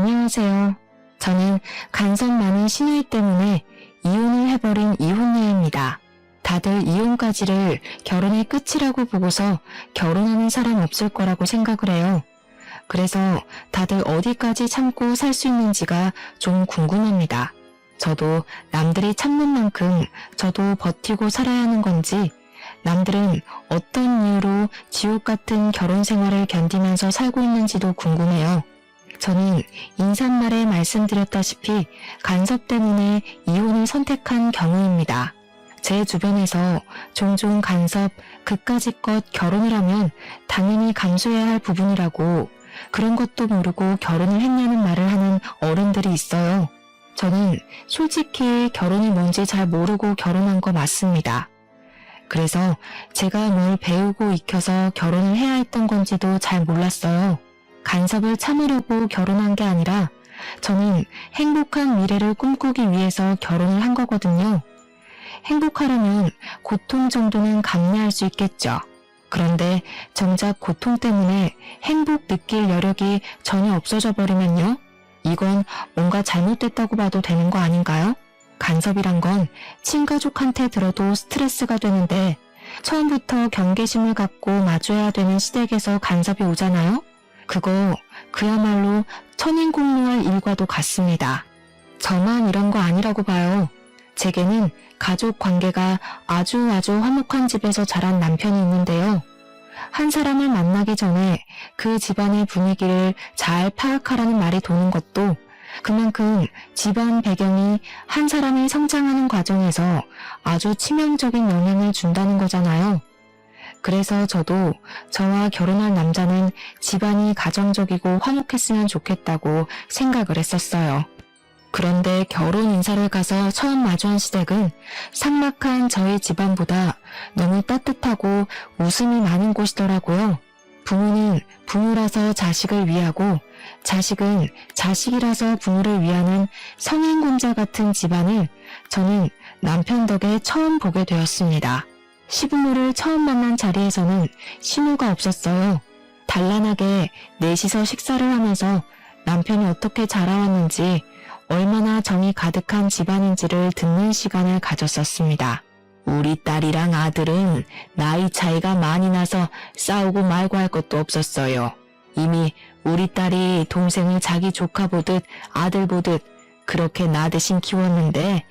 안녕하세요. 저는 간섭 많은 시누이 때문에 이혼을 해버린 이혼녀입니다. 다들 이혼까지를 결혼의 끝이라고 보고서 결혼하는 사람 없을 거라고 생각을 해요. 그래서 다들 어디까지 참고 살 수 있는지가 좀 궁금합니다. 저도 남들이 참는 만큼 저도 버티고 살아야 하는 건지, 남들은 어떤 이유로 지옥 같은 결혼 생활을 견디면서 살고 있는지도 궁금해요. 저는 인사말에 말씀드렸다시피 간섭 때문에 이혼을 선택한 경우입니다. 제 주변에서 종종 간섭, 그까짓것 결혼을 하면 당연히 감수해야 할 부분이라고, 그런 것도 모르고 결혼을 했냐는 말을 하는 어른들이 있어요. 저는 솔직히 결혼이 뭔지 잘 모르고 결혼한 거 맞습니다. 그래서 제가 뭘 배우고 익혀서 결혼을 해야 했던 건지도 잘 몰랐어요. 간섭을 참으려고 결혼한 게 아니라 저는 행복한 미래를 꿈꾸기 위해서 결혼을 한 거거든요. 행복하려면 고통 정도는 감내할 수 있겠죠. 그런데 정작 고통 때문에 행복 느낄 여력이 전혀 없어져 버리면요? 이건 뭔가 잘못됐다고 봐도 되는 거 아닌가요? 간섭이란 건 친가족한테 들어도 스트레스가 되는데 처음부터 경계심을 갖고 마주해야 되는 시댁에서 간섭이 오잖아요? 그거 그야말로 천인공노할 일과도 같습니다. 저만 이런 거 아니라고 봐요. 제게는 가족 관계가 아주 화목한 집에서 자란 남편이 있는데요. 한 사람을 만나기 전에 그 집안의 분위기를 잘 파악하라는 말이 도는 것도 그만큼 집안 배경이 한 사람이 성장하는 과정에서 아주 치명적인 영향을 준다는 거잖아요. 그래서 저도 저와 결혼할 남자는 집안이 가정적이고 화목했으면 좋겠다고 생각을 했었어요. 그런데 결혼 인사를 가서 처음 마주한 시댁은 삭막한 저희 집안보다 너무 따뜻하고 웃음이 많은 곳이더라고요. 부모는 부모라서 자식을 위하고 자식은 자식이라서 부모를 위하는 성인군자 같은 집안을 저는 남편 덕에 처음 보게 되었습니다. 시부모를 처음 만난 자리에서는 신우가 없었어요. 단란하게 넷이서 식사를 하면서 남편이 어떻게 자라왔는지, 얼마나 정이 가득한 집안인지를 듣는 시간을 가졌었습니다. 우리 딸이랑 아들은 나이 차이가 많이 나서 싸우고 말고 할 것도 없었어요. 이미 우리 딸이 동생을 자기 조카 보듯 아들 보듯 그렇게 나 대신 키웠는데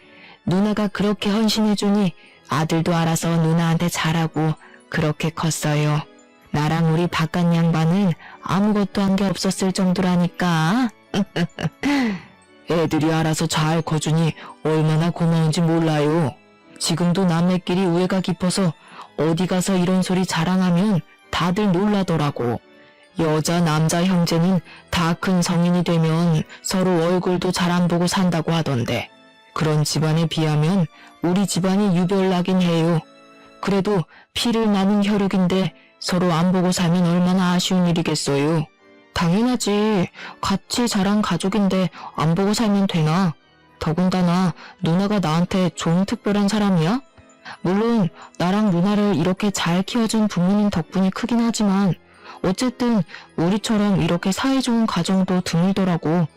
누나가 그렇게 헌신해주니 아들도 알아서 누나한테 잘하고 그렇게 컸어요. 나랑 우리 바깥 양반은 아무것도 한 게 없었을 정도라니까. 애들이 알아서 잘 커주니 얼마나 고마운지 몰라요. 지금도 남매끼리 우애가 깊어서 어디 가서 이런 소리 자랑하면 다들 놀라더라고. 여자 남자 형제는 다 큰 성인이 되면 서로 얼굴도 잘 안 보고 산다고 하던데, 그런 집안에 비하면 우리 집안이 유별나긴 해요. 그래도 피를 나눈 혈육인데 서로 안 보고 살면 얼마나 아쉬운 일이겠어요. 당연하지. 같이 자란 가족인데 안 보고 살면 되나? 더군다나 누나가 나한테 좀 특별한 사람이야? 물론 나랑 누나를 이렇게 잘 키워준 부모님 덕분이 크긴 하지만 어쨌든 우리처럼 이렇게 사이좋은 가정도 드물더라고.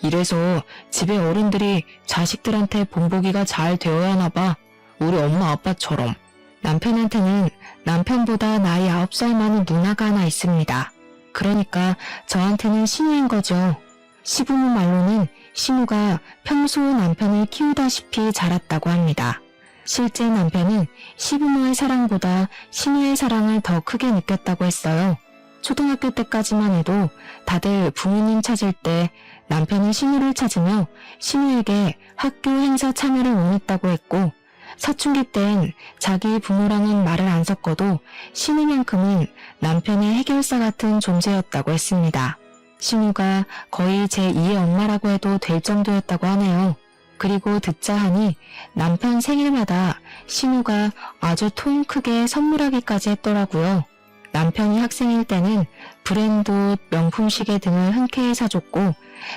이래서 집의 어른들이 자식들한테 본보기가 잘 되어야 하나 봐. 우리 엄마 아빠처럼. 남편한테는 남편보다 나이 9살 많은 누나가 하나 있습니다. 그러니까 저한테는 신우인 거죠. 시부모 말로는 신우가 평소 남편을 키우다시피 자랐다고 합니다. 실제 남편은 시부모의 사랑보다 신우의 사랑을 더 크게 느꼈다고 했어요. 초등학교 때까지만 해도 다들 부모님 찾을 때 남편이 신우를 찾으며 신우에게 학교 행사 참여를 원했다고 했고, 사춘기 땐 자기 부모랑은 말을 안 섞어도 신우만큼은 남편의 해결사 같은 존재였다고 했습니다. 신우가 거의 제2의 엄마라고 해도 될 정도였다고 하네요. 그리고 듣자 하니 남편 생일마다 신우가 아주 통 크게 선물하기까지 했더라고요. 남편이 학생일 때는 브랜드 옷, 명품 시계 등을 흔쾌히 사줬고,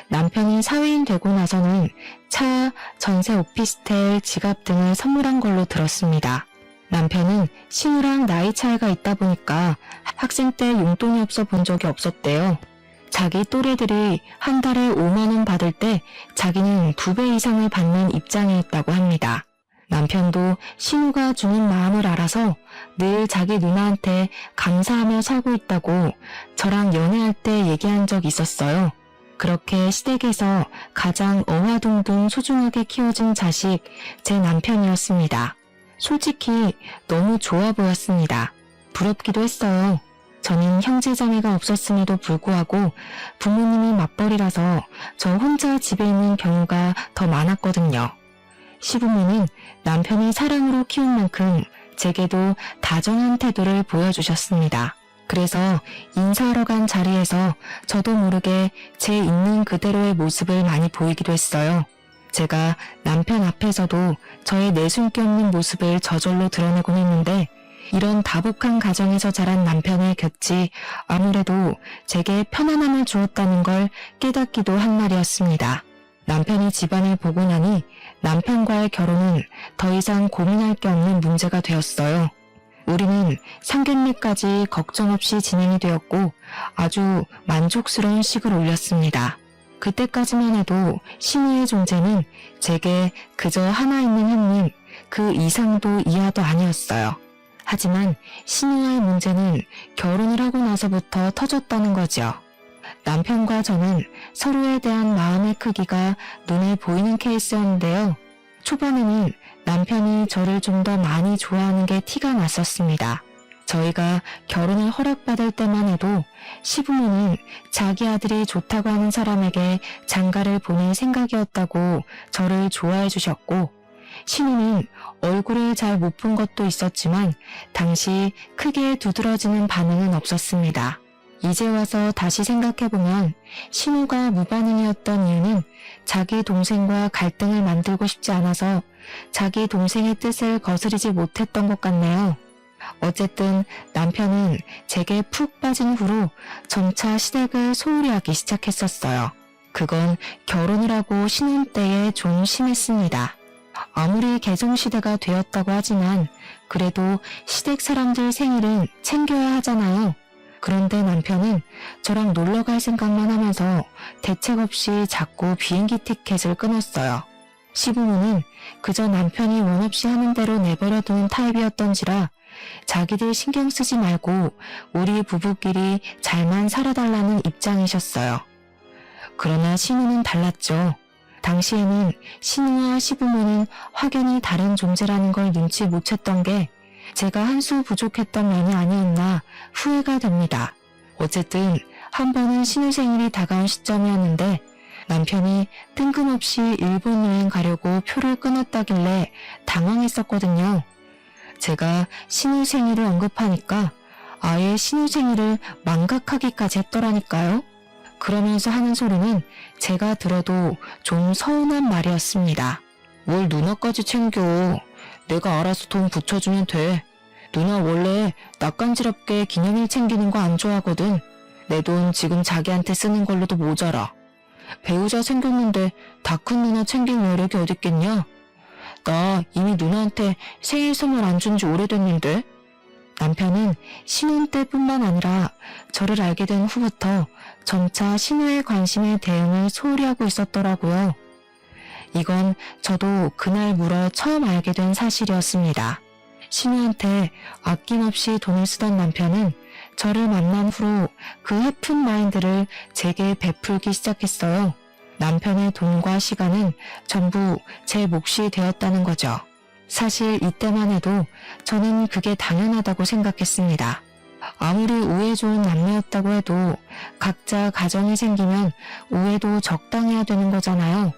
남편이 사회인 되고 나서는 차, 전세 오피스텔, 지갑 등을 선물한 걸로 들었습니다. 남편은 신우랑 나이 차이가 있다 보니까 학생 때 용돈이 없어 본 적이 없었대요. 자기 또래들이 한 달에 5만 원 받을 때 자기는 2배 이상을 받는 입장에 있다고 합니다. 남편도 신우가 주는 마음을 알아서 늘 자기 누나한테 감사하며 살고 있다고 저랑 연애할 때 얘기한 적이 있었어요. 그렇게 시댁에서 가장 어화둥둥 소중하게 키워준 자식 제 남편이었습니다. 솔직히 너무 좋아 보였습니다. 부럽기도 했어요. 저는 형제자매가 없었음에도 불구하고 부모님이 맞벌이라서 저 혼자 집에 있는 경우가 더 많았거든요. 시부모는 남편이 사랑으로 키운 만큼 제게도 다정한 태도를 보여주셨습니다. 그래서 인사하러 간 자리에서 저도 모르게 제 있는 그대로의 모습을 많이 보이기도 했어요. 제가 남편 앞에서도 저의 내숭기 없는 모습을 저절로 드러내곤 했는데 이런 다복한 가정에서 자란 남편의 곁이 아무래도 제게 편안함을 주었다는 걸 깨닫기도 한 날이었습니다. 남편이 집안을 보고 나니 남편과의 결혼은 더 이상 고민할 게 없는 문제가 되었어요. 우리는 상견례까지 걱정 없이 진행이 되었고 아주 만족스러운 식을 올렸습니다. 그때까지만 해도 신우의 존재는 제게 그저 하나 있는 형님, 그 이상도 이하도 아니었어요. 하지만 신우와의 문제는 결혼을 하고 나서부터 터졌다는 거죠. 남편과 저는 서로에 대한 마음의 크기가 눈에 보이는 케이스였는데요. 초반에는 남편이 저를 좀 더 많이 좋아하는 게 티가 났었습니다. 저희가 결혼을 허락받을 때만 해도 시부모는 자기 아들이 좋다고 하는 사람에게 장가를 보낼 생각이었다고 저를 좋아해 주셨고, 신우는 얼굴을 잘 못 본 것도 있었지만 당시 크게 두드러지는 반응은 없었습니다. 이제 와서 다시 생각해보면 신우가 무반응이었던 이유는 자기 동생과 갈등을 만들고 싶지 않아서 자기 동생의 뜻을 거스르지 못했던 것 같네요. 어쨌든 남편은 제게 푹 빠진 후로 점차 시댁을 소홀히 하기 시작했었어요. 그건 결혼을 하고 신혼 때에 좀 심했습니다. 아무리 개성시대가 되었다고 하지만 그래도 시댁 사람들 생일은 챙겨야 하잖아요. 그런데 남편은 저랑 놀러 갈 생각만 하면서 대책 없이 자꾸 비행기 티켓을 끊었어요. 시부모는 그저 남편이 원 없이 하는 대로 내버려두는 타입이었던지라 자기들 신경 쓰지 말고 우리 부부끼리 잘만 살아달라는 입장이셨어요. 그러나 신우는 달랐죠. 당시에는 신우와 시부모는 확연히 다른 존재라는 걸 눈치 못 챘던 게 제가 한 수 부족했던 면이 아니었나 후회가 됩니다. 어쨌든 한 번은 신우 생일이 다가온 시점이었는데 남편이 뜬금없이 일본 여행 가려고 표를 끊었다길래 당황했었거든요. 제가 신우 생일을 언급하니까 아예 신우 생일을 망각하기까지 했더라니까요. 그러면서 하는 소리는 제가 들어도 좀 서운한 말이었습니다. 뭘 누나까지 챙겨. 내가 알아서 돈 붙여주면 돼. 누나 원래 낯간지럽게 기념일 챙기는 거 안 좋아하거든. 내 돈 지금 자기한테 쓰는 걸로도 모자라. 배우자 생겼는데 다 큰 누나 챙길 여력이 어딨겠냐? 나 이미 누나한테 생일 선물 안 준 지 오래됐는데. 남편은 신혼 때뿐만 아니라 저를 알게 된 후부터 점차 신우의 관심에 대응을 소홀히 하고 있었더라고요. 이건 저도 그날 물어 처음 알게 된 사실이었습니다. 신우한테 아낌없이 돈을 쓰던 남편은 저를 만난 후로 그 해픈 마인드를 제게 베풀기 시작했어요. 남편의 돈과 시간은 전부 제 몫이 되었다는 거죠. 사실 이때만 해도 저는 그게 당연하다고 생각했습니다. 아무리 우애 좋은 남매였다고 해도 각자 가정이 생기면 우애도 적당해야 되는 거잖아요.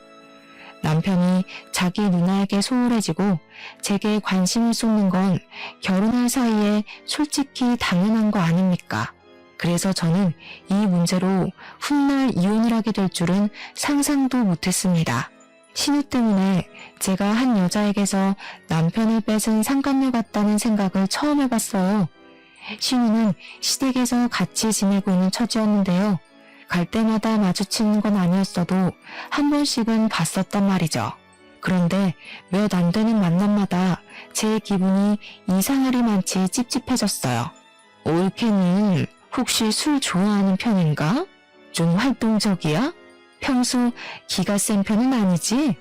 남편이 자기 누나에게 소홀해지고 제게 관심을 쏟는 건 결혼할 사이에 솔직히 당연한 거 아닙니까? 그래서 저는 이 문제로 훗날 이혼을 하게 될 줄은 상상도 못했습니다. 신우 때문에 제가 한 여자에게서 남편을 뺏은 상간녀 같다는 생각을 처음 해봤어요. 신우는 시댁에서 같이 지내고 있는 처지였는데요. 갈 때마다 마주치는 건 아니었어도 한 번씩은 봤었단 말이죠. 그런데 몇 안 되는 만남마다 제 기분이 이상하리만치 찝찝해졌어요. 올케는 혹시 술 좋아하는 편인가? 좀 활동적이야? 평소 기가 센 편은 아니지?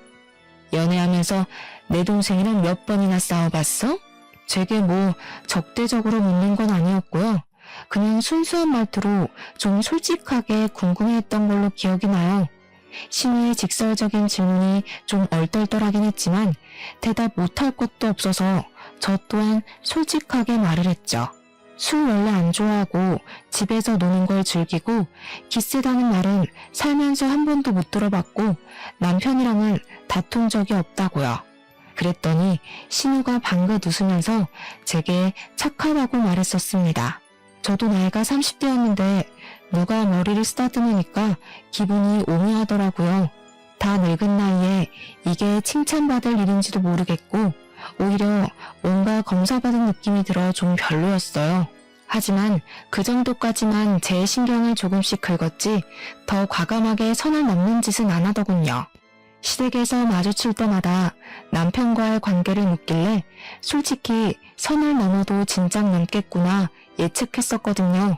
연애하면서 내 동생이랑 몇 번이나 싸워봤어? 제게 뭐 적대적으로 묻는 건 아니었고요. 그냥 순수한 말투로 좀 솔직하게 궁금해했던 걸로 기억이 나요. 신우의 직설적인 질문이 좀 얼떨떨하긴 했지만 대답 못할 것도 없어서 저 또한 솔직하게 말을 했죠. 술 원래 안 좋아하고 집에서 노는 걸 즐기고 기세다는 말은 살면서 한 번도 못 들어봤고 남편이랑은 다툰 적이 없다고요. 그랬더니 신우가 방긋 웃으면서 제게 착하다고 말했었습니다. 저도 나이가 30대였는데 누가 머리를 쓰다듬으니까 기분이 오묘하더라고요. 다 늙은 나이에 이게 칭찬받을 일인지도 모르겠고 오히려 뭔가 검사받은 느낌이 들어 좀 별로였어요. 하지만 그 정도까지만 제 신경을 조금씩 긁었지 더 과감하게 선을 넘는 짓은 안 하더군요. 시댁에서 마주칠 때마다 남편과의 관계를 묻길래 솔직히 선을 넘어도 진작 넘겠구나 예측했었거든요.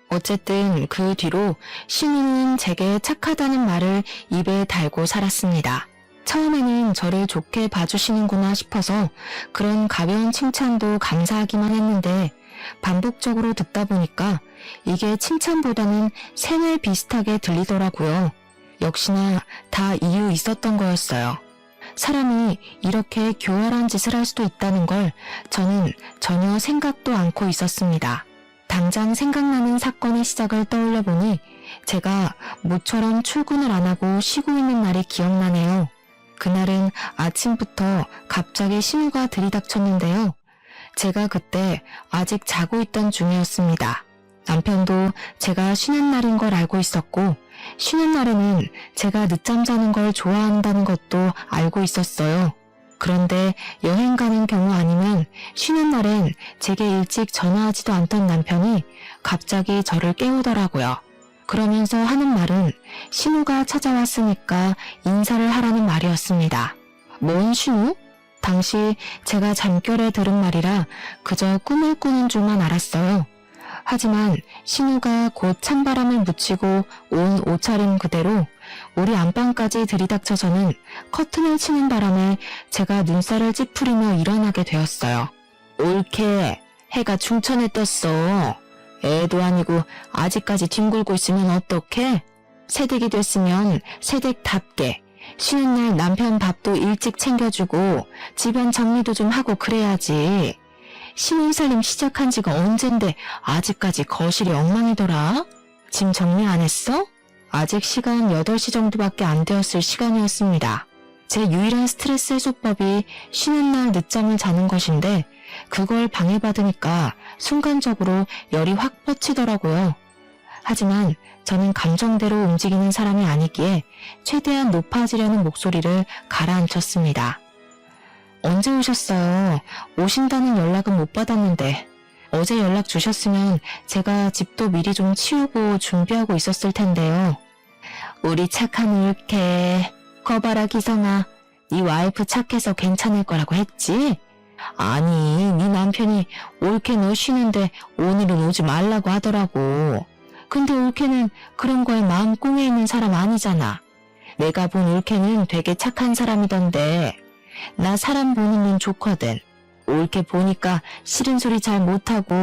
어쨌든 그 뒤로 신우는 제게 착하다는 말을 입에 달고 살았습니다. 처음에는 저를 좋게 봐주시는구나 싶어서 그런 가벼운 칭찬도 감사하기만 했는데 반복적으로 듣다 보니까 이게 칭찬보다는 생활 비슷하게 들리더라고요. 역시나 다 이유 있었던 거였어요. 사람이 이렇게 교활한 짓을 할 수도 있다는 걸 저는 전혀 생각도 않고 있었습니다. 당장 생각나는 사건의 시작을 떠올려 보니 제가 모처럼 출근을 안 하고 쉬고 있는 날이 기억나네요. 그날은 아침부터 갑자기 신우가 들이닥쳤는데요. 제가 그때 아직 자고 있던 중이었습니다. 남편도 제가 쉬는 날인 걸 알고 있었고 쉬는 날에는 제가 늦잠 자는 걸 좋아한다는 것도 알고 있었어요. 그런데 여행 가는 경우 아니면 쉬는 날엔 제게 일찍 전화하지도 않던 남편이 갑자기 저를 깨우더라고요. 그러면서 하는 말은 신우가 찾아왔으니까 인사를 하라는 말이었습니다. 뭔 신우? 당시 제가 잠결에 들은 말이라 그저 꿈을 꾸는 줄만 알았어요. 하지만 신우가 곧 찬바람을 묻히고 온 옷차림 그대로 우리 안방까지 들이닥쳐서는 커튼을 치는 바람에 제가 눈살을 찌푸리며 일어나게 되었어요. 옳게 해가 중천에 떴어. 애도 아니고 아직까지 뒹굴고 있으면 어떡해? 새댁이 됐으면 새댁답게 쉬는 날 남편 밥도 일찍 챙겨주고 집안 정리도 좀 하고 그래야지. 신혼살림 시작한 지가 언젠데 아직까지 거실이 엉망이더라? 짐 정리 안 했어? 아직 시간 8시 정도밖에 안 되었을 시간이었습니다. 제 유일한 스트레스 해소법이 쉬는 날 늦잠을 자는 것인데 그걸 방해받으니까 순간적으로 열이 확 뻗치더라고요. 하지만 저는 감정대로 움직이는 사람이 아니기에 최대한 높아지려는 목소리를 가라앉혔습니다. 언제 오셨어요? 오신다는 연락은 못 받았는데 어제 연락 주셨으면 제가 집도 미리 좀 치우고 준비하고 있었을 텐데요. 우리 착한 올케. 거봐라 기성아. 네 와이프 착해서 괜찮을 거라고 했지? 아니 네 남편이 올케 너 쉬는데 오늘은 오지 말라고 하더라고. 근데 올케는 그런 거에 마음 꽁에 있는 사람 아니잖아. 내가 본 올케는 되게 착한 사람이던데 나 사람 보는 눈 좋거든. 올케 보니까 싫은 소리 잘 못하고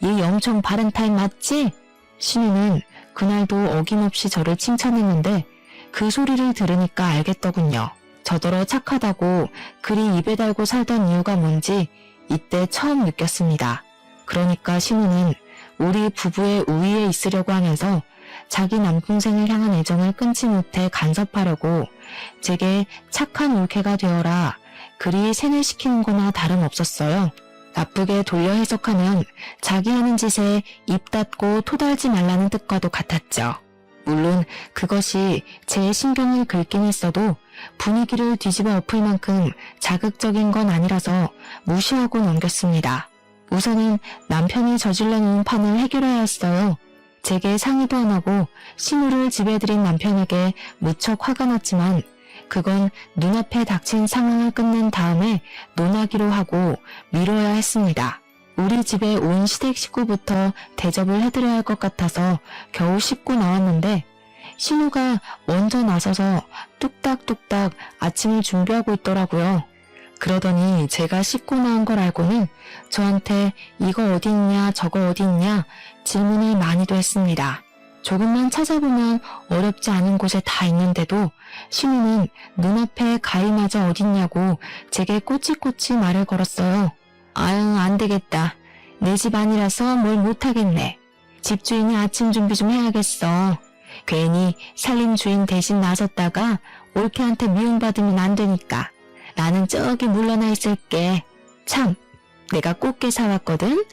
얘 엄청 바른 타입 맞지? 신우는 그날도 어김없이 저를 칭찬했는데 그 소리를 들으니까 알겠더군요. 저더러 착하다고 그리 입에 달고 살던 이유가 뭔지 이때 처음 느꼈습니다. 그러니까 신우는 우리 부부의 우위에 있으려고 하면서 자기 남동생을 향한 애정을 끊지 못해 간섭하려고 제게 착한 올케가 되어라 그리 세뇌시키는 거나 다름없었어요. 나쁘게 돌려 해석하면 자기 하는 짓에 입 닫고 토달지 말라는 뜻과도 같았죠. 물론 그것이 제 신경을 긁긴 했어도 분위기를 뒤집어 엎을 만큼 자극적인 건 아니라서 무시하고 넘겼습니다. 우선은 남편이 저질러 놓은 판을 해결해야 했어요. 제게 상의도 안 하고 신우를 집에 들인 남편에게 무척 화가 났지만 그건 눈앞에 닥친 상황을 끝낸 다음에 논하기로 하고 미뤄야 했습니다. 우리 집에 온 시댁 식구부터 대접을 해드려야 할 것 같아서 겨우 씻고 나왔는데 신우가 먼저 나서서 뚝딱뚝딱 아침을 준비하고 있더라고요. 그러더니 제가 씻고 나온 걸 알고는 저한테 이거 어디 있냐 저거 어디 있냐 질문을 많이도 했습니다. 조금만 찾아보면 어렵지 않은 곳에 다 있는데도 신우는 눈앞에 가위마저 어딨냐고 제게 꼬치꼬치 말을 걸었어요. 아유 안 되겠다. 내 집 아니라서 뭘 못하겠네. 집주인이 아침 준비 좀 해야겠어. 괜히 살림 주인 대신 나섰다가 올케한테 미움받으면 안 되니까. 나는 저기 물러나 있을게. 참, 내가 꽃게 사왔거든?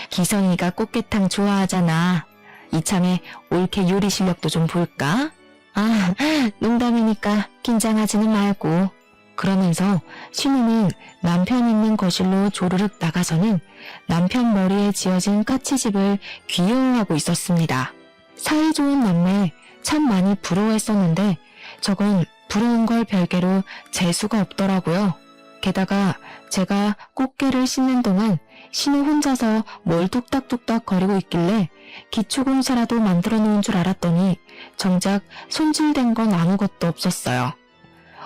기성이가 꽃게탕 좋아하잖아. 이참에 올케 요리 실력도 좀 볼까? 아, 농담이니까 긴장하지는 말고. 그러면서 신우는 남편 있는 거실로 조르륵 나가서는 남편 머리에 지어진 까치집을 귀여워하고 있었습니다. 사이 좋은 남매 참 많이 부러워했었는데 저건 부러운 걸 별개로 재수가 없더라고요. 게다가 제가 꽃게를 씻는 동안 신우 혼자서 뭘 뚝딱뚝딱 거리고 있길래 기초공사라도 만들어 놓은 줄 알았더니 정작 손질된 건 아무것도 없었어요.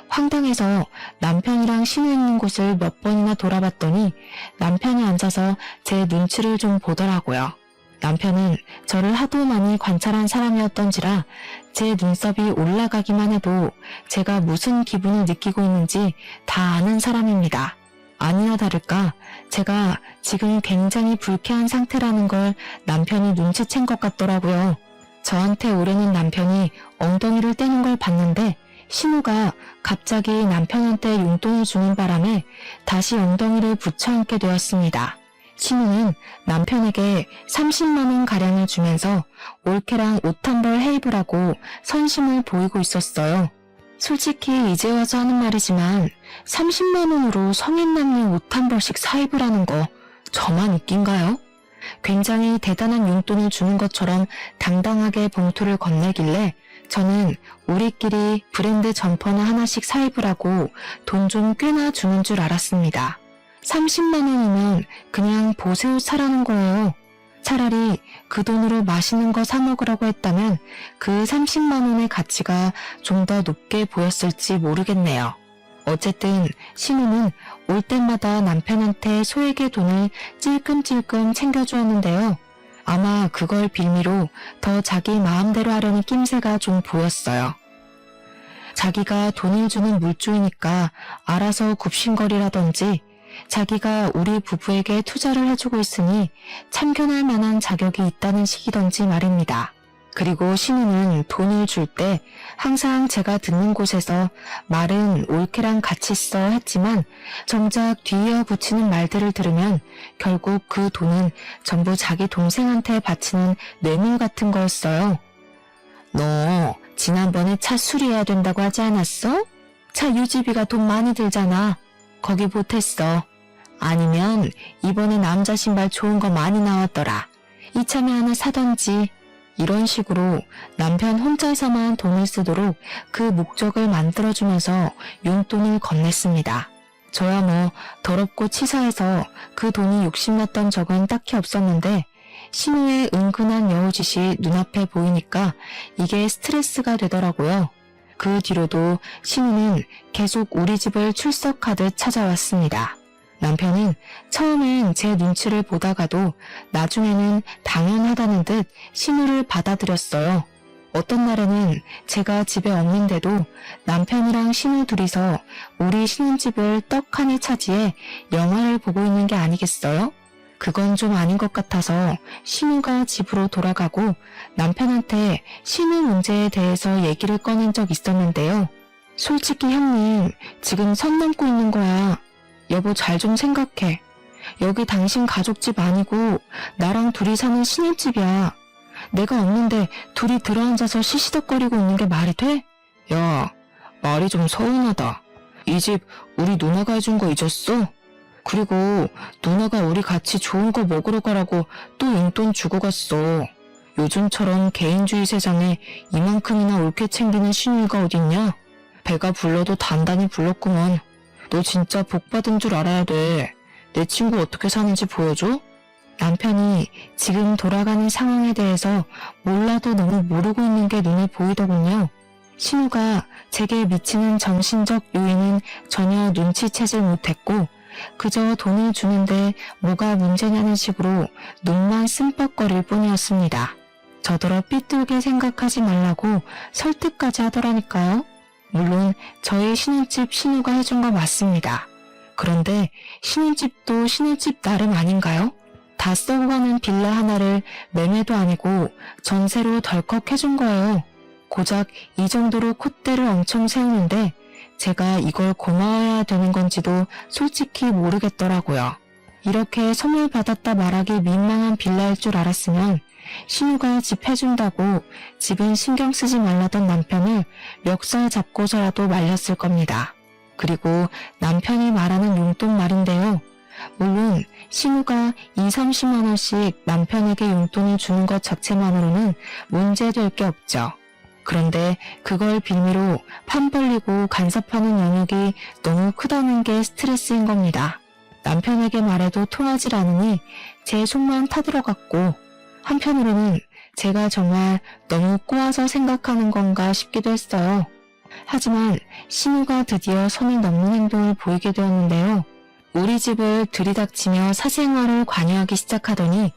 황당해서 남편이랑 신우 있는 곳을 몇 번이나 돌아봤더니 남편이 앉아서 제 눈치를 좀 보더라고요. 남편은 저를 하도 많이 관찰한 사람이었던지라 제 눈썹이 올라가기만 해도 제가 무슨 기분을 느끼고 있는지 다 아는 사람입니다. 아니나 다를까 제가 지금 굉장히 불쾌한 상태라는 걸 남편이 눈치챈 것 같더라고요. 저한테 오려는 남편이 엉덩이를 떼는 걸 봤는데 신우가 갑자기 남편한테 용돈을 주는 바람에 다시 엉덩이를 붙여안게 되었습니다. 신우는 남편에게 30만원 가량을 주면서 올케랑 옷 한 벌 해입으라고 선심을 보이고 있었어요. 솔직히 이제 와서 하는 말이지만 30만원으로 성인 남녀 옷 한 벌씩 사입으라는 거 저만 웃긴가요? 굉장히 대단한 용돈을 주는 것처럼 당당하게 봉투를 건네길래 저는 우리끼리 브랜드 점퍼나 하나씩 사입으라고 돈 좀 꽤나 주는 줄 알았습니다. 30만원이면 그냥 보세옷 사라는 거예요. 차라리 그 돈으로 맛있는 거 사 먹으라고 했다면 그 30만원의 가치가 좀 더 높게 보였을지 모르겠네요. 어쨌든 신우는 올 때마다 남편한테 소액의 돈을 찔끔찔끔 챙겨주었는데요. 아마 그걸 빌미로 더 자기 마음대로 하려는 낌새가 좀 보였어요. 자기가 돈을 주는 물주이니까 알아서 굽신거리라든지 자기가 우리 부부에게 투자를 해주고 있으니 참견할 만한 자격이 있다는 식이던지 말입니다. 그리고 신우는 돈을 줄 때 항상 제가 듣는 곳에서 말은 올케랑 같이 써 했지만 정작 뒤이어 붙이는 말들을 들으면 결국 그 돈은 전부 자기 동생한테 바치는 뇌물 같은 거였어요. 너 지난번에 차 수리해야 된다고 하지 않았어? 차 유지비가 돈 많이 들잖아. 거기 보탰어. 아니면 이번에 남자 신발 좋은 거 많이 나왔더라. 이참에 하나 사던지. 이런 식으로 남편 혼자서만 돈을 쓰도록 그 목적을 만들어주면서 용돈을 건넸습니다. 저야 뭐 더럽고 치사해서 그 돈이 욕심났던 적은 딱히 없었는데 신우의 은근한 여우짓이 눈앞에 보이니까 이게 스트레스가 되더라고요. 그 뒤로도 신우는 계속 우리 집을 출석하듯 찾아왔습니다. 남편은 처음엔 제 눈치를 보다가도 나중에는 당연하다는 듯 신우를 받아들였어요. 어떤 날에는 제가 집에 없는데도 남편이랑 신우 둘이서 우리 신혼집을 떡하니 차지해 영화를 보고 있는 게 아니겠어요? 그건 좀 아닌 것 같아서 신우가 집으로 돌아가고 남편한테 신우 문제에 대해서 얘기를 꺼낸 적 있었는데요. 솔직히 형님, 지금 선 넘고 있는 거야. 여보 잘 좀 생각해. 여기 당신 가족집 아니고 나랑 둘이 사는 신혼집이야. 내가 없는데 둘이 들어앉아서 시시덕거리고 있는 게 말이 돼? 야, 말이 좀 서운하다. 이 집 우리 누나가 해준 거 잊었어? 그리고 누나가 우리 같이 좋은 거 먹으러 가라고 또 용돈 주고 갔어. 요즘처럼 개인주의 세상에 이만큼이나 옳게 챙기는 신우가 어딨냐? 배가 불러도 단단히 불렀구먼. 너 진짜 복 받은 줄 알아야 돼. 내 친구 어떻게 사는지 보여줘? 남편이 지금 돌아가는 상황에 대해서 몰라도 너무 모르고 있는 게 눈에 보이더군요. 신우가 제게 미치는 정신적 요인은 전혀 눈치채질 못했고 그저 돈을 주는데 뭐가 문제냐는 식으로 눈만 씀뻑거릴 뿐이었습니다. 저더러 삐뚤게 생각하지 말라고 설득까지 하더라니까요. 물론 저희 신혼집 신우가 해준 거 맞습니다. 그런데 신혼집도 신혼집 나름 아닌가요? 다 썩어가는 빌라 하나를 매매도 아니고 전세로 덜컥 해준 거예요. 고작 이 정도로 콧대를 엄청 세우는데 제가 이걸 고마워해야 되는 건지도 솔직히 모르겠더라고요. 이렇게 선물 받았다 말하기 민망한 빌라일 줄 알았으면 신우가 집 해준다고 집은 신경 쓰지 말라던 남편을 멱살 잡고서라도 말렸을 겁니다. 그리고 남편이 말하는 용돈 말인데요. 물론 신우가 20-30만 원씩 남편에게 용돈을 주는 것 자체만으로는 문제될 게 없죠. 그런데 그걸 빌미로 판 벌리고 간섭하는 영역이 너무 크다는 게 스트레스인 겁니다. 남편에게 말해도 통하질 않으니 제 속만 타들어갔고 한편으로는 제가 정말 너무 꼬아서 생각하는 건가 싶기도 했어요. 하지만 신우가 드디어 선을 넘는 행동을 보이게 되었는데요. 우리 집을 들이닥치며 사생활을 관여하기 시작하더니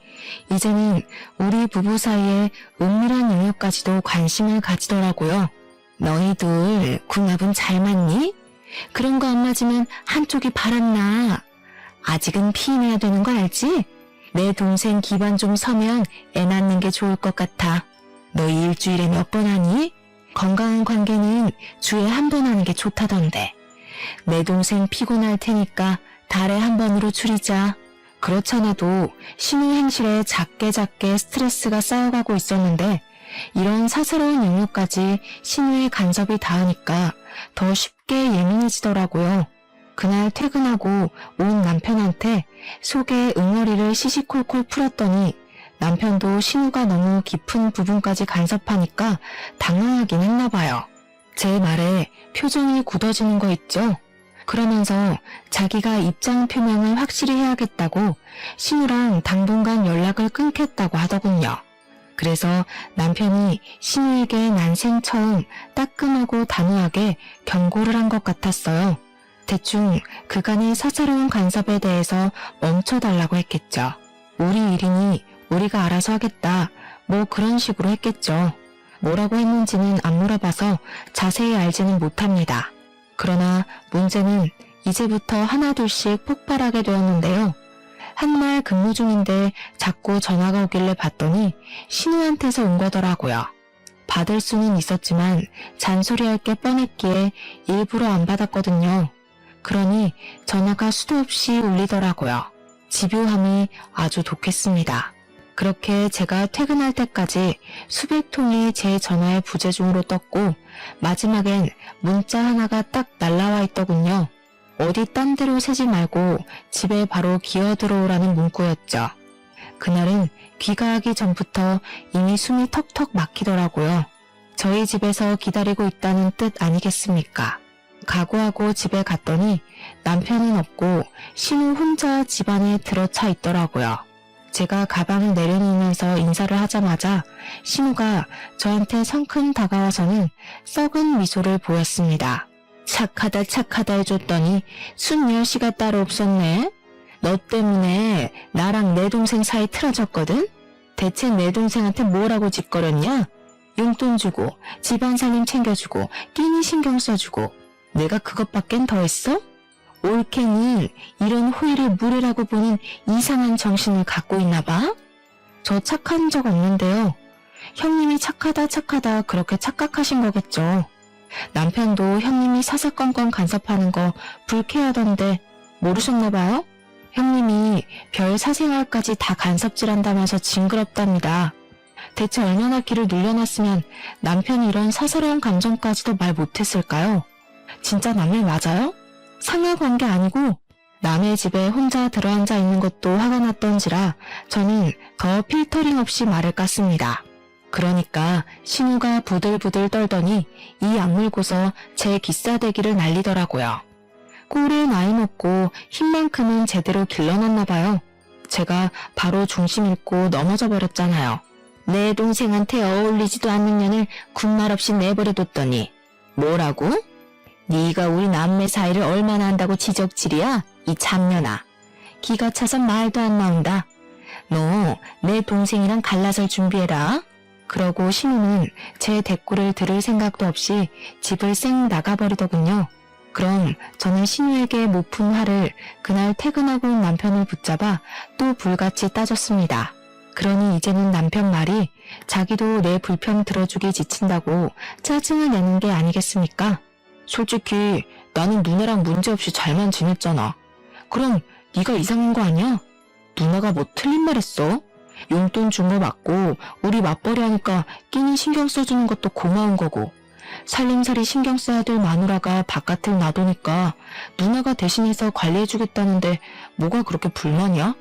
이제는 우리 부부 사이에 은밀한 영역까지도 관심을 가지더라고요. 너희들 궁합은 잘 맞니? 그런 거 안 맞으면 한쪽이 바람나. 아직은 피임해야 되는 거 알지? 내 동생 기반 좀 서면 애 낳는 게 좋을 것 같아. 너희 일주일에 몇 번 하니? 건강한 관계는 주에 한 번 하는 게 좋다던데. 내 동생 피곤할 테니까 달에 한 번으로 줄이자. 그렇잖아도 신우 행실에 작게 스트레스가 쌓여가고 있었는데 이런 사사로운 영역까지 신우의 간섭이 닿으니까 더 쉽게 예민해지더라고요. 그날 퇴근하고 온 남편한테 속에 응어리를 시시콜콜 풀었더니 남편도 신우가 너무 깊은 부분까지 간섭하니까 당황하긴 했나 봐요. 제 말에 표정이 굳어지는 거 있죠? 그러면서 자기가 입장 표명을 확실히 해야겠다고 신우랑 당분간 연락을 끊겠다고 하더군요. 그래서 남편이 신우에게 난생 처음 따끔하고 단호하게 경고를 한 것 같았어요. 대충 그간의 사사로운 간섭에 대해서 멈춰달라고 했겠죠. 우리 일이니 우리가 알아서 하겠다. 뭐 그런 식으로 했겠죠. 뭐라고 했는지는 안 물어봐서 자세히 알지는 못합니다. 그러나 문제는 이제부터 하나둘씩 폭발하게 되었는데요. 한날 근무 중인데 자꾸 전화가 오길래 봤더니 신우한테서 온 거더라고요. 받을 수는 있었지만 잔소리할 게 뻔했기에 일부러 안 받았거든요. 그러니 전화가 수도 없이 울리더라고요. 집요함이 아주 독했습니다. 그렇게 제가 퇴근할 때까지 수백 통이 제 전화의 부재중으로 떴고 마지막엔 문자 하나가 딱 날라와 있더군요. 어디 딴 데로 새지 말고 집에 바로 기어 들어오라는 문구였죠. 그날은 귀가하기 전부터 이미 숨이 턱턱 막히더라고요. 저희 집에서 기다리고 있다는 뜻 아니겠습니까? 각오하고 집에 갔더니 남편은 없고 신우 혼자 집안에 들어차 있더라고요. 제가 가방을 내려놓으면서 인사를 하자마자 신우가 저한테 성큼 다가와서는 썩은 미소를 보였습니다. 착하다 해줬더니 순여시가 따로 없었네. 너 때문에 나랑 내 동생 사이 틀어졌거든? 대체 내 동생한테 뭐라고 짓거렸냐? 용돈 주고 집안 살림 챙겨주고 끼니 신경 써주고 내가 그것밖엔 더 했어? 올케는 이런 호의를 무례라고 보는 이상한 정신을 갖고 있나 봐? 저 착한 적 없는데요. 형님이 착하다 그렇게 착각하신 거겠죠. 남편도 형님이 사사건건 간섭하는 거 불쾌하던데 모르셨나 봐요? 형님이 별 사생활까지 다 간섭질한다면서 징그럽답니다. 대체 얼마나 길을 늘려놨으면 남편이 이런 사사로운 감정까지도 말 못했을까요? 진짜 남일 맞아요? 상하관계 아니고 남의 집에 혼자 들어앉아 있는 것도 화가 났던지라 저는 더 필터링 없이 말을 깠습니다. 그러니까 신우가 부들부들 떨더니 이 악물고서 제 기싸대기를 날리더라고요. 꼴에 나이 먹고 힘만큼은 제대로 길러놨나 봐요. 제가 바로 중심 잃고 넘어져 버렸잖아요. 내 동생한테 어울리지도 않는 년을 군말 없이 내버려뒀더니 뭐라고? 네가 우리 남매 사이를 얼마나 안다고 지적질이야? 이 잡년아. 기가 차서 말도 안 나온다. 너 내 동생이랑 갈라설 준비해라. 그러고 신우는 제 대꾸를 들을 생각도 없이 집을 쌩 나가버리더군요. 그럼 저는 신우에게 못 푼 화를 그날 퇴근하고 온 남편을 붙잡아 또 불같이 따졌습니다. 그러니 이제는 남편 말이 자기도 내 불평 들어주기 지친다고 짜증을 내는 게 아니겠습니까? 솔직히 나는 누나랑 문제없이 잘만 지냈잖아. 그럼 네가 이상한 거 아니야? 누나가 뭐 틀린 말 했어? 용돈 준 거 맞고 우리 맞벌이 하니까 끼니 신경 써주는 것도 고마운 거고 살림살이 신경 써야 될 마누라가 바깥을 놔두니까 누나가 대신해서 관리해주겠다는데 뭐가 그렇게 불만이야?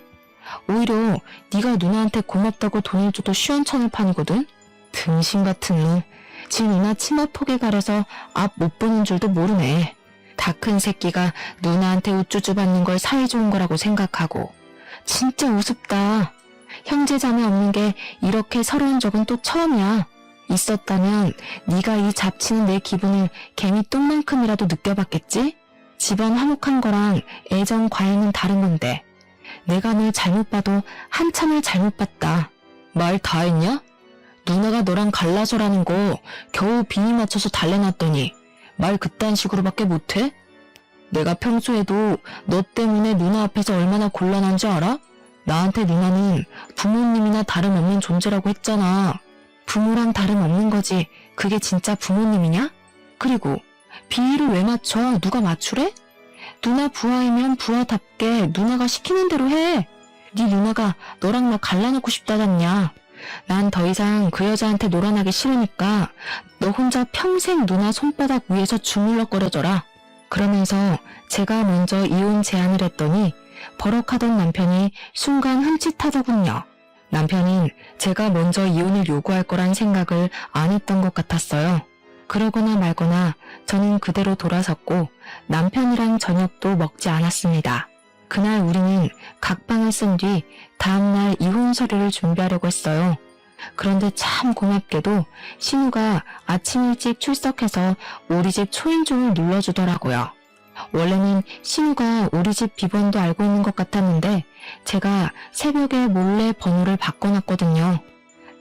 오히려 네가 누나한테 고맙다고 돈을 줘도 시원찮을 판이거든? 등신 같은 놈. 지 누나 치마 폭에 가려서 앞 못 보는 줄도 모르네. 다 큰 새끼가 누나한테 우쭈쭈 받는 걸 사이좋은 거라고 생각하고. 진짜 우습다. 형제자매 없는 게 이렇게 서러운 적은 또 처음이야. 있었다면 네가 이 잡치는 내 기분을 개미똥만큼이라도 느껴봤겠지? 집안 화목한 거랑 애정 과잉은 다른 건데 내가 널 잘못 봐도 한참을 잘못 봤다. 말 다 했냐? 누나가 너랑 갈라서라는 거 겨우 비니 맞춰서 달래놨더니 말 그딴 식으로밖에 못해? 내가 평소에도 너 때문에 누나 앞에서 얼마나 곤란한지 알아? 나한테 누나는 부모님이나 다름없는 존재라고 했잖아. 부모랑 다름없는 거지. 그게 진짜 부모님이냐? 그리고 비위를 왜 맞춰? 누가 맞추래? 누나 부하이면 부하답게 누나가 시키는 대로 해. 네 누나가 너랑 나 갈라놓고 싶다잖냐. 난 더 이상 그 여자한테 놀아나기 싫으니까 너 혼자 평생 누나 손바닥 위에서 주물럭거려줘라. 그러면서 제가 먼저 이혼 제안을 했더니 버럭하던 남편이 순간 흠칫하더군요. 남편은 제가 먼저 이혼을 요구할 거란 생각을 안 했던 것 같았어요. 그러거나 말거나 저는 그대로 돌아섰고 남편이랑 저녁도 먹지 않았습니다. 그날 우리는 각방을 쓴 뒤 다음날 이혼 서류를 준비하려고 했어요. 그런데 참 고맙게도 신우가 아침 일찍 출석해서 우리 집 초인종을 눌러주더라고요. 원래는 신우가 우리 집 비번도 알고 있는 것 같았는데 제가 새벽에 몰래 번호를 바꿔놨거든요.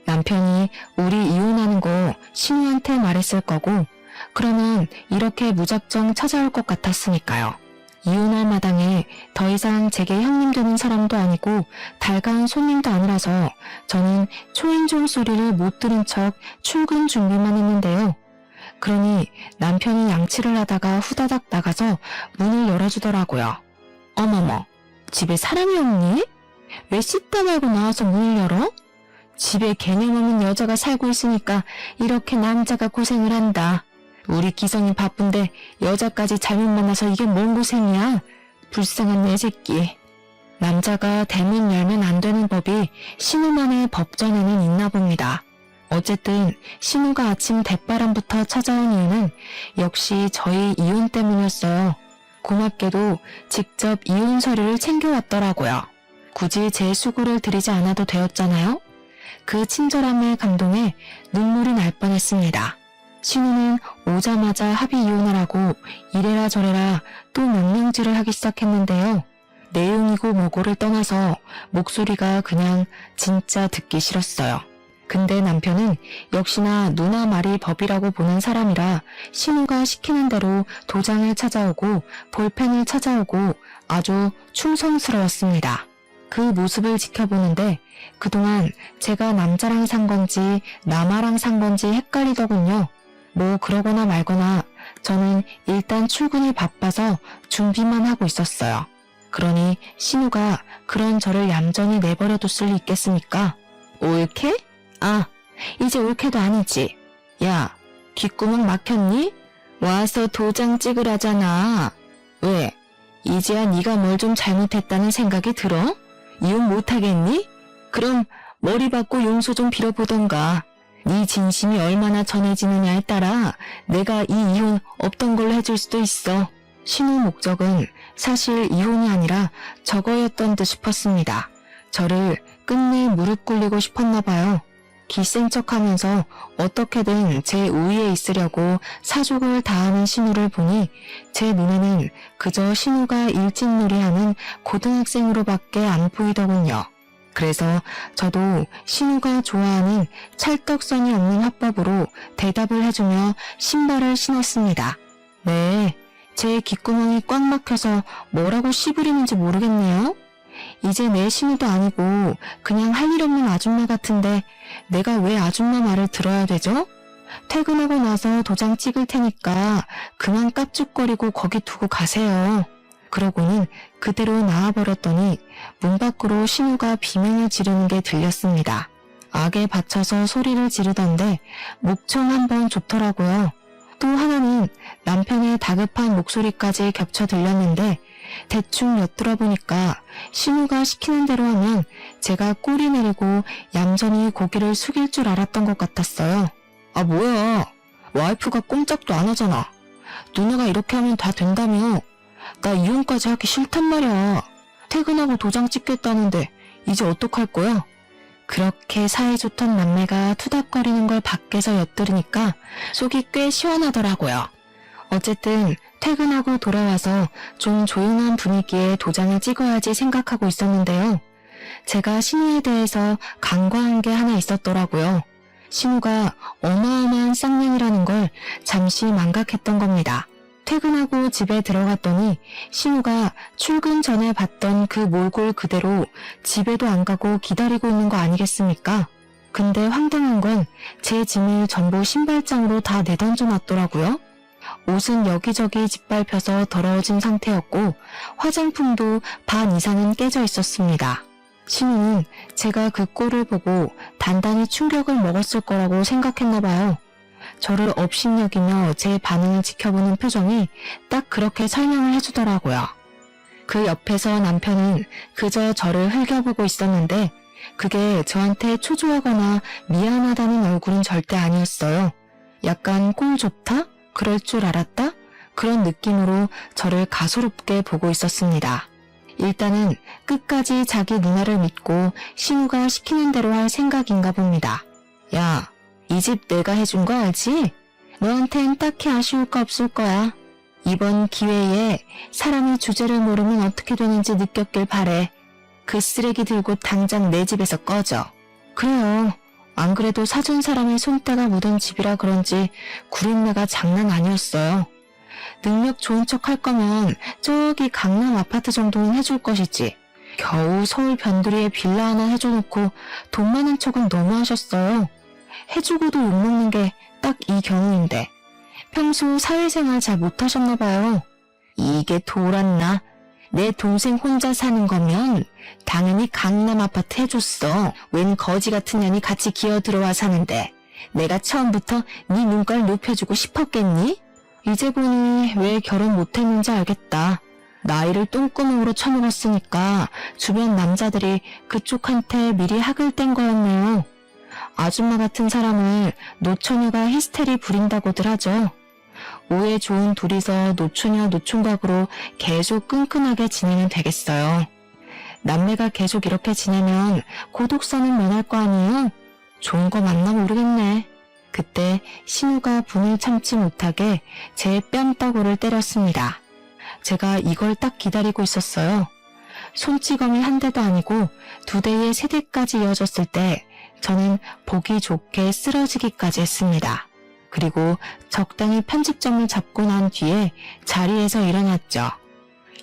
남편이 우리 이혼하는 거 신우한테 말했을 거고 그러면 이렇게 무작정 찾아올 것 같았으니까요. 이혼할 마당에 더 이상 제게 형님 되는 사람도 아니고 달가운 손님도 아니라서 저는 초인종 소리를 못 들은 척 출근 준비만 했는데요. 그러니 남편이 양치를 하다가 후다닥 나가서 문을 열어주더라고요. 어머머, 집에 사람이 없니? 왜 씻다 말고 나와서 문을 열어? 집에 개념 없는 여자가 살고 있으니까 이렇게 남자가 고생을 한다. 우리 기성이 바쁜데 여자까지 잘못 만나서 이게 뭔 고생이야? 불쌍한 내 새끼. 남자가 대문 열면 안 되는 법이 신우만의 법전에는 있나 봅니다. 어쨌든 신우가 아침 대바람부터 찾아온 이유는 역시 저희 이혼 때문이었어요. 고맙게도 직접 이혼 서류를 챙겨왔더라고요. 굳이 제 수고를 드리지 않아도 되었잖아요. 그 친절함에 감동해 눈물이 날 뻔했습니다. 신우는 오자마자 합의 이혼을 하고 이래라 저래라 또 명령질을 하기 시작했는데요. 내용이고 뭐고를 떠나서 목소리가 그냥 진짜 듣기 싫었어요. 근데 남편은 역시나 누나 말이 법이라고 보는 사람이라 신우가 시키는 대로 도장을 찾아오고 볼펜을 찾아오고 아주 충성스러웠습니다. 그 모습을 지켜보는데 그동안 제가 남자랑 산 건지 남아랑 산 건지 헷갈리더군요. 뭐 그러거나 말거나 저는 일단 출근이 바빠서 준비만 하고 있었어요. 그러니 신우가 그런 저를 얌전히 내버려뒀을 리 있겠습니까? 옳게? 아, 이제 옳게도 아니지. 야, 귓구멍 막혔니? 와서 도장 찍으라잖아. 왜? 이제야 네가 뭘 좀 잘못했다는 생각이 들어? 이혼 못하겠니? 그럼 머리 받고 용서 좀 빌어보던가. 네 진심이 얼마나 전해지느냐에 따라 내가 이 이혼 없던 걸로 해줄 수도 있어. 신우 목적은 사실 이혼이 아니라 저거였던 듯 싶었습니다. 저를 끝내 무릎 꿇리고 싶었나 봐요. 기센 척하면서 어떻게든 제 우위에 있으려고 사족을 다하는 신우를 보니 제 눈에는 그저 신우가 일진놀이하는 고등학생으로밖에 안 보이더군요. 그래서 저도 신우가 좋아하는 찰떡선이 없는 화법으로 대답을 해주며 신발을 신었습니다. 네, 제 귓구멍이 꽉 막혀서 뭐라고 씨부리는지 모르겠네요. 이제 내 신우도 아니고 그냥 할 일 없는 아줌마 같은데 내가 왜 아줌마 말을 들어야 되죠? 퇴근하고 나서 도장 찍을 테니까 그만 깝죽거리고 거기 두고 가세요. 그러고는 그대로 나와버렸더니 문 밖으로 신우가 비명을 지르는 게 들렸습니다. 악에 받쳐서 소리를 지르던데 목청 한번 좋더라고요. 또 하나는 남편의 다급한 목소리까지 겹쳐 들렸는데 대충 엿들어 보니까 신우가 시키는 대로 하면 제가 꼬리 내리고 얌전히 고개를 숙일 줄 알았던 것 같았어요. 아 뭐야, 와이프가 꼼짝도 안 하잖아. 누나가 이렇게 하면 다 된다며. 나 이혼까지 하기 싫단 말이야. 퇴근하고 도장 찍겠다는데 이제 어떡할 거야? 그렇게 사이좋던 남매가 투닥거리는 걸 밖에서 엿들으니까 속이 꽤 시원하더라고요. 어쨌든 퇴근하고 돌아와서 좀 조용한 분위기에 도장을 찍어야지 생각하고 있었는데요. 제가 신우에 대해서 간과한 게 하나 있었더라고요. 신우가 어마어마한 쌍년이라는 걸 잠시 망각했던 겁니다. 퇴근하고 집에 들어갔더니 신우가 출근 전에 봤던 그 몰골 그대로 집에도 안 가고 기다리고 있는 거 아니겠습니까? 근데 황당한 건 제 짐을 전부 신발장으로 다 내던져 놨더라고요. 옷은 여기저기 짓밟혀서 더러워진 상태였고 화장품도 반 이상은 깨져 있었습니다. 신우는 제가 그 꼴을 보고 단단히 충격을 먹었을 거라고 생각했나 봐요. 저를 업신여기며 제 반응을 지켜보는 표정이 딱 그렇게 설명을 해주더라고요. 그 옆에서 남편은 그저 저를 흘겨보고 있었는데 그게 저한테 초조하거나 미안하다는 얼굴은 절대 아니었어요. 약간 꼴 좋다? 그럴 줄 알았다? 그런 느낌으로 저를 가소롭게 보고 있었습니다. 일단은 끝까지 자기 누나를 믿고 신우가 시키는 대로 할 생각인가 봅니다. 야, 이 집 내가 해준 거 알지? 너한텐 딱히 아쉬울 거 없을 거야. 이번 기회에 사람이 주제를 모르면 어떻게 되는지 느꼈길 바래. 그 쓰레기 들고 당장 내 집에서 꺼져. 그래요. 안 그래도 사준 사람의 손때가 묻은 집이라 그런지 구린내가 장난 아니었어요. 능력 좋은 척 할 거면 저기 강남 아파트 정도는 해줄 것이지. 겨우 서울 변두리에 빌라 하나 해줘놓고 돈 많은 척은 너무하셨어요. 해주고도 욕먹는 게 딱 이 경우인데 평소 사회생활 잘 못하셨나 봐요. 이게 돌았나? 내 동생 혼자 사는 거면 당연히 강남 아파트 해줬어. 웬 거지 같은 년이 같이 기어 들어와 사는데 내가 처음부터 네 눈깔 높여주고 싶었겠니? 이제 보니 왜 결혼 못했는지 알겠다. 나이를 똥구멍으로 쳐먹었으니까 주변 남자들이 그쪽한테 미리 학을 뗀 거였네요. 아줌마 같은 사람을 노처녀가 히스테리 부린다고들 하죠. 오해 좋은 둘이서 노처녀 노총각으로 계속 끈끈하게 지내면 되겠어요. 남매가 계속 이렇게 지내면 고독사는 면할 거 아니에요? 좋은 거 맞나 모르겠네. 그때 신우가 분을 참지 못하게 제 뺨따구를 때렸습니다. 제가 이걸 딱 기다리고 있었어요. 손찌검이 한 대도 아니고 2대에 3대까지 이어졌을 때 저는 보기 좋게 쓰러지기까지 했습니다. 그리고 적당히 편집점을 잡고 난 뒤에 자리에서 일어났죠.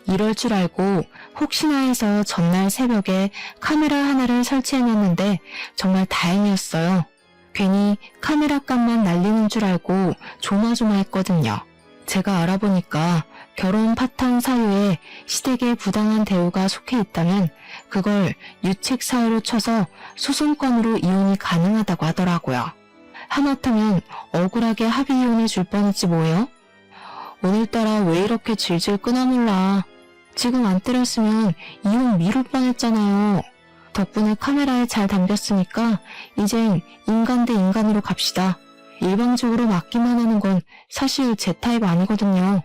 이럴 줄 알고 혹시나 해서 전날 새벽에 카메라 하나를 설치해놨는데 정말 다행이었어요. 괜히 카메라 값만 날리는 줄 알고 조마조마했거든요. 제가 알아보니까 결혼 파탄 사유에 시댁의 부당한 대우가 속해 있다면 그걸 유책 사유로 쳐서 소송권으로 이혼이 가능하다고 하더라고요. 하마터면 억울하게 합의 이혼해 줄 뻔했지 뭐예요? 오늘따라 왜 이렇게 질질 끄나 몰라. 지금 안 때렸으면 이혼 미룰 뻔했잖아요. 덕분에 카메라에 잘 담겼으니까 이젠 인간 대 인간으로 갑시다. 일방적으로 맞기만 하는 건 사실 제 타입 아니거든요.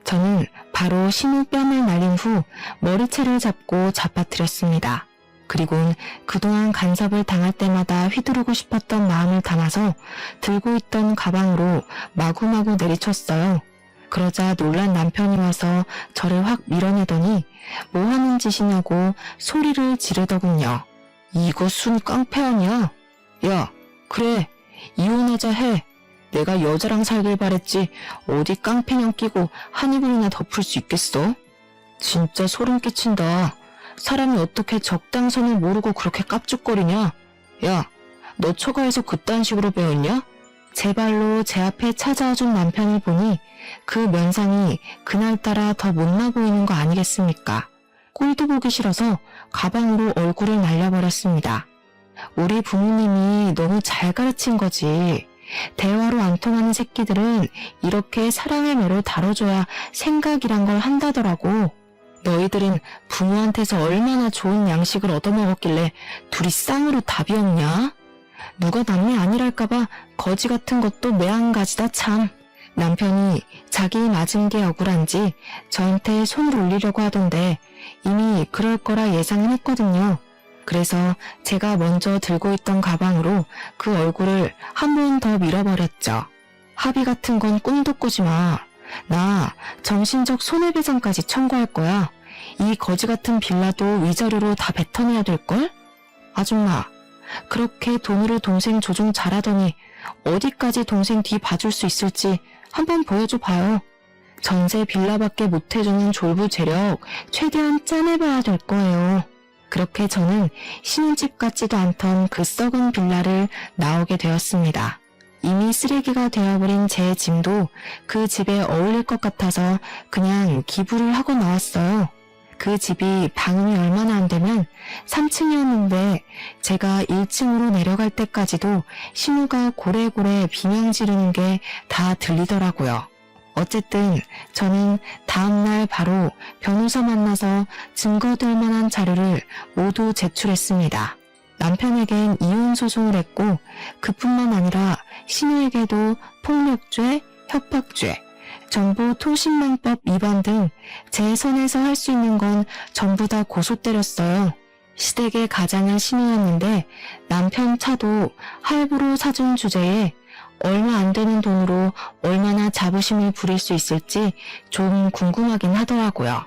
저는 바로 신우 뺨을 날린 후 머리채를 잡고 잡아뜨렸습니다. 그리곤 그동안 간섭을 당할 때마다 휘두르고 싶었던 마음을 담아서 들고 있던 가방으로 마구마구 내리쳤어요. 그러자 놀란 남편이 와서 저를 확 밀어내더니 뭐 하는 짓이냐고 소리를 지르더군요. 이거 순 깡패 아니야? 야, 그래, 이혼하자 해. 내가 여자랑 살길 바랬지 어디 깡패냥 끼고 한 이불이나 덮을 수 있겠어? 진짜 소름 끼친다. 사람이 어떻게 적당선을 모르고 그렇게 깝죽거리냐? 야, 너 처가에서 그딴 식으로 배웠냐? 제 발로 제 앞에 찾아와준 남편을 보니 그 면상이 그날따라 더 못나 보이는 거 아니겠습니까? 꼴도 보기 싫어서 가방으로 얼굴을 날려버렸습니다. 우리 부모님이 너무 잘 가르친 거지. 대화로 안 통하는 새끼들은 이렇게 사랑의 매로 다뤄줘야 생각이란 걸 한다더라고. 너희들은 부모한테서 얼마나 좋은 양식을 얻어먹었길래 둘이 쌍으로 답이 없냐? 누가 남이 아니랄까봐 거지 같은 것도 매한가지다 참. 남편이 자기 맞은 게 억울한지 저한테 손을 올리려고 하던데 이미 그럴 거라 예상은 했거든요. 그래서 제가 먼저 들고 있던 가방으로 그 얼굴을 한 번 더 밀어버렸죠. 합의 같은 건 꿈도 꾸지 마. 나 정신적 손해배상까지 청구할 거야. 이 거지 같은 빌라도 위자료로 다 뱉어내야 될걸? 아줌마, 그렇게 돈으로 동생 조종 잘하더니 어디까지 동생 뒤 봐줄 수 있을지 한번 보여줘 봐요. 전세 빌라밖에 못해주는 졸부 재력 최대한 짜내봐야 될 거예요. 그렇게 저는 신혼집 같지도 않던 그 썩은 빌라를 나오게 되었습니다. 이미 쓰레기가 되어버린 제 짐도 그 집에 어울릴 것 같아서 그냥 기부를 하고 나왔어요. 그 집이 방음이 얼마나 안 되면 3층이었는데 제가 1층으로 내려갈 때까지도 신우가 고래고래 비명 지르는 게 다 들리더라고요. 어쨌든 저는 다음날 바로 변호사 만나서 증거될 만한 자료를 모두 제출했습니다. 남편에겐 이혼 소송을 했고 그뿐만 아니라 신우에게도 폭력죄, 협박죄, 정보통신망법 위반 등 제 선에서 할 수 있는 건 전부 다 고소 때렸어요. 시댁의 가장은 신우였는데 남편 차도 할부로 사준 주제에 얼마 안 되는 돈으로 얼마나 자부심을 부릴 수 있을지 좀 궁금하긴 하더라고요.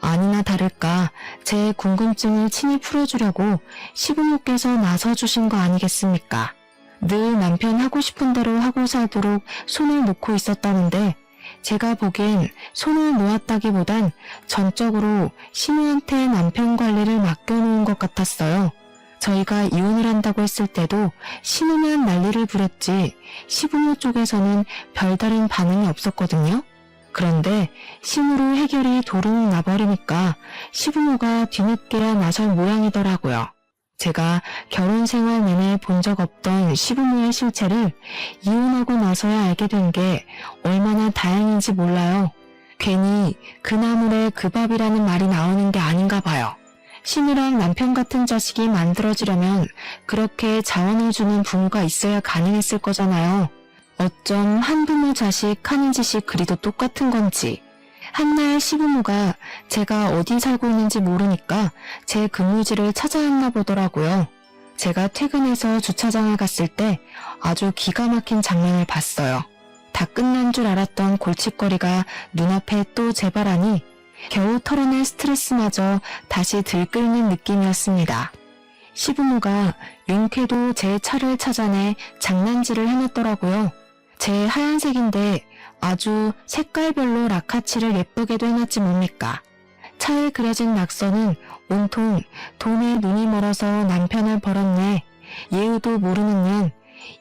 아니나 다를까 제 궁금증을 친히 풀어주려고 시부모께서 나서주신 거 아니겠습니까? 늘 남편 하고 싶은 대로 하고 살도록 손을 놓고 있었다는데 제가 보기엔 손을 놓았다기보단 전적으로 신우한테 남편 관리를 맡겨놓은 것 같았어요. 저희가 이혼을 한다고 했을 때도 신우만 난리를 부렸지 시부모 쪽에서는 별다른 반응이 없었거든요. 그런데 신우로 해결이 도둑 나버리니까 시부모가 뒤늦게야 나설 모양이더라고요. 제가 결혼 생활 내내 본 적 없던 시부모의 실체를 이혼하고 나서야 알게 된 게 얼마나 다행인지 몰라요. 괜히 그 나물에 그 밥이라는 말이 나오는 게 아닌가 봐요. 신우랑 남편 같은 자식이 만들어지려면 그렇게 자원을 주는 부모가 있어야 가능했을 거잖아요. 어쩜 한부모 자식 하는 짓이 그리도 똑같은 건지. 한날 시부모가 제가 어디 살고 있는지 모르니까 제 근무지를 찾아왔나 보더라고요. 제가 퇴근해서 주차장을 갔을 때 아주 기가 막힌 장면을 봤어요. 다 끝난 줄 알았던 골칫거리가 눈앞에 또 재발하니 겨우 털어낼 스트레스마저 다시 들끓는 느낌이었습니다. 시부모가 용케도 제 차를 찾아내 장난질을 해놨더라고요. 제 하얀색인데 아주 색깔별로 라카치를 예쁘게도 해놨지 뭡니까. 차에 그려진 낙서는 온통 돈에 눈이 멀어서 남편을 벌었네, 예우도 모르는 년,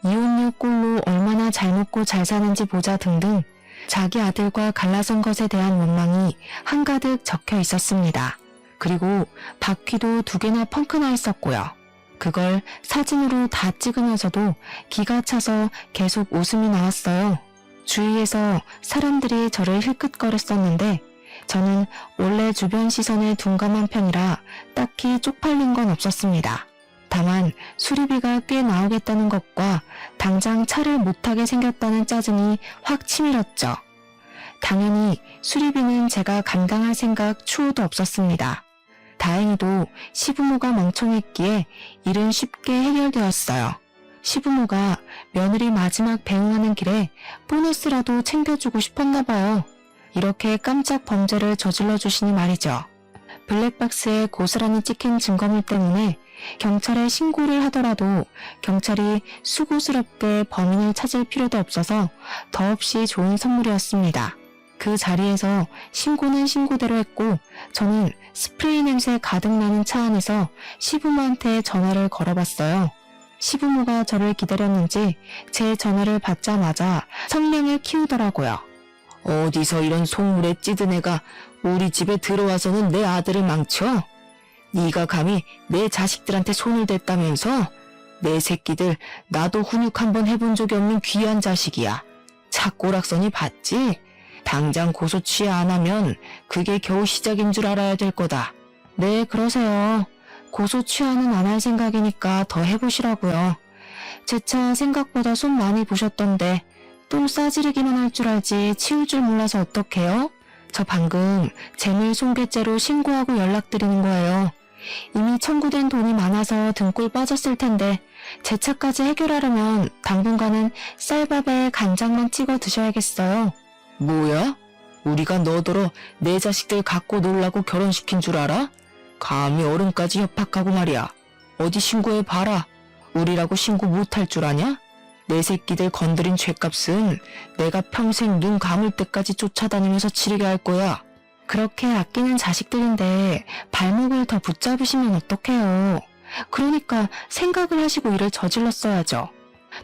이혼녀 꼴로 얼마나 잘 먹고 잘 사는지 보자 등등 자기 아들과 갈라선 것에 대한 원망이 한가득 적혀 있었습니다. 그리고 바퀴도 2개나 펑크나 있었고요. 그걸 사진으로 다 찍으면서도 기가 차서 계속 웃음이 나왔어요. 주위에서 사람들이 저를 힐끗거렸었는데 저는 원래 주변 시선에 둔감한 편이라 딱히 쪽팔린 건 없었습니다. 다만 수리비가 꽤 나오겠다는 것과 당장 차를 못 타게 생겼다는 짜증이 확 치밀었죠. 당연히 수리비는 제가 감당할 생각 추호도 없었습니다. 다행히도 시부모가 멍청했기에 일은 쉽게 해결되었어요. 시부모가 며느리 마지막 배웅하는 길에 보너스라도 챙겨주고 싶었나 봐요. 이렇게 깜짝 범죄를 저질러 주시니 말이죠. 블랙박스에 고스란히 찍힌 증거물 때문에 경찰에 신고를 하더라도 경찰이 수고스럽게 범인을 찾을 필요도 없어서 더없이 좋은 선물이었습니다. 그 자리에서 신고는 신고대로 했고 저는 스프레이 냄새 가득 나는 차 안에서 시부모한테 전화를 걸어봤어요. 시부모가 저를 기다렸는지 제 전화를 받자마자 성량을 키우더라고요. 어디서 이런 속물에 찌든 애가 우리 집에 들어와서는 내 아들을 망쳐? 네가 감히 내 자식들한테 손을 댔다면서? 내 새끼들 나도 훈육 한번 해본 적이 없는 귀한 자식이야. 착고락선이 봤지? 당장 고소 취하 안 하면 그게 겨우 시작인 줄 알아야 될 거다. 네, 그러세요. 고소 취하는 안 할 생각이니까 더 해보시라고요. 제 차 생각보다 손 많이 보셨던데 똥 싸지르기만 할 줄 알지 치울 줄 몰라서 어떡해요? 저 방금 재물손괴죄로 신고하고 연락드리는 거예요. 이미 청구된 돈이 많아서 등골 빠졌을 텐데 제 차까지 해결하려면 당분간은 쌀밥에 간장만 찍어 드셔야겠어요. 뭐야? 우리가 너더러 내 자식들 갖고 놀라고 결혼시킨 줄 알아? 감히 어른까지 협박하고 말이야. 어디 신고해봐라. 우리라고 신고 못할 줄 아냐? 내 새끼들 건드린 죄값은 내가 평생 눈 감을 때까지 쫓아다니면서 치르게 할 거야. 그렇게 아끼는 자식들인데 발목을 더 붙잡으시면 어떡해요. 그러니까 생각을 하시고 일을 저질렀어야죠.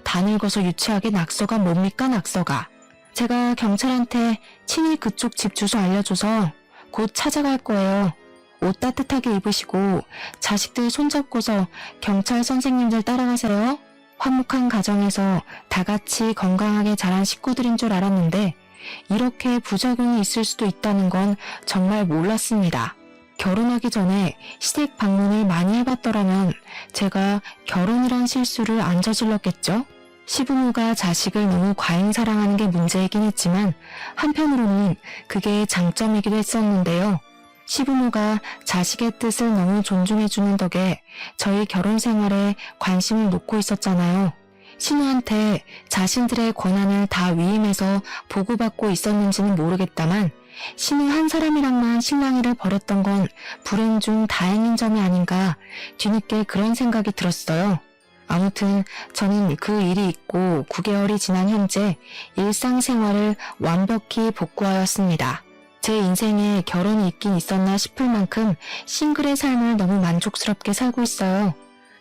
다 늙어서 유치하게 낙서가 뭡니까 낙서가. 제가 경찰한테 친히 그쪽 집 주소 알려줘서 곧 찾아갈 거예요. 옷 따뜻하게 입으시고 자식들 손잡고서 경찰 선생님들 따라가세요. 화목한 가정에서 다 같이 건강하게 자란 식구들인 줄 알았는데 이렇게 부작용이 있을 수도 있다는 건 정말 몰랐습니다. 결혼하기 전에 시댁 방문을 많이 해봤더라면 제가 결혼이란 실수를 안 저질렀겠죠? 시부모가 자식을 너무 과잉 사랑하는 게 문제이긴 했지만 한편으로는 그게 장점이기도 했었는데요. 시부모가 자식의 뜻을 너무 존중해주는 덕에 저희 결혼 생활에 관심을 놓고 있었잖아요. 신우한테 자신들의 권한을 다 위임해서 보고받고 있었는지는 모르겠다만 신우 한 사람이랑만 실랑이를 벌였던 건 불행 중 다행인 점이 아닌가 뒤늦게 그런 생각이 들었어요. 아무튼 저는 그 일이 있고 9개월이 지난 현재 일상생활을 완벽히 복구하였습니다. 제 인생에 결혼이 있긴 있었나 싶을 만큼 싱글의 삶을 너무 만족스럽게 살고 있어요.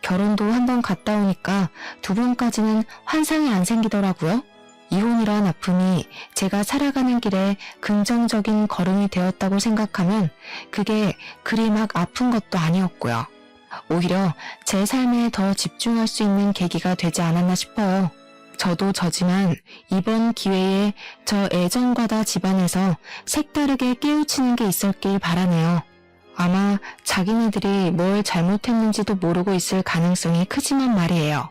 결혼도 한 번 갔다 오니까 두 번까지는 환상이 안 생기더라고요. 이혼이란 아픔이 제가 살아가는 길에 긍정적인 걸음이 되었다고 생각하면 그게 그리 막 아픈 것도 아니었고요. 오히려 제 삶에 더 집중할 수 있는 계기가 되지 않았나 싶어요. 저도 저지만 이번 기회에 저 애정과다 집안에서 색다르게 깨우치는 게 있었길 바라네요. 아마 자기네들이 뭘 잘못했는지도 모르고 있을 가능성이 크지만 말이에요.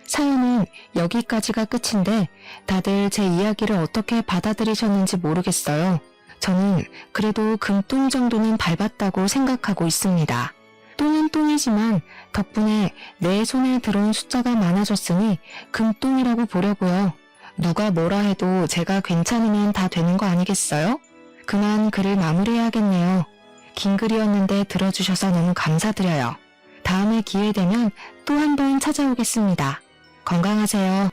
사연은 여기까지가 끝인데 다들 제 이야기를 어떻게 받아들이셨는지 모르겠어요. 저는 그래도 금똥 정도는 밟았다고 생각하고 있습니다. 똥은 똥이지만 덕분에 내 손에 들어온 숫자가 많아졌으니 금똥이라고 보려고요. 누가 뭐라 해도 제가 괜찮으면 다 되는 거 아니겠어요? 그만 글을 마무리해야겠네요. 긴 글이었는데 들어주셔서 너무 감사드려요. 다음에 기회 되면 또 한 번 찾아오겠습니다. 건강하세요.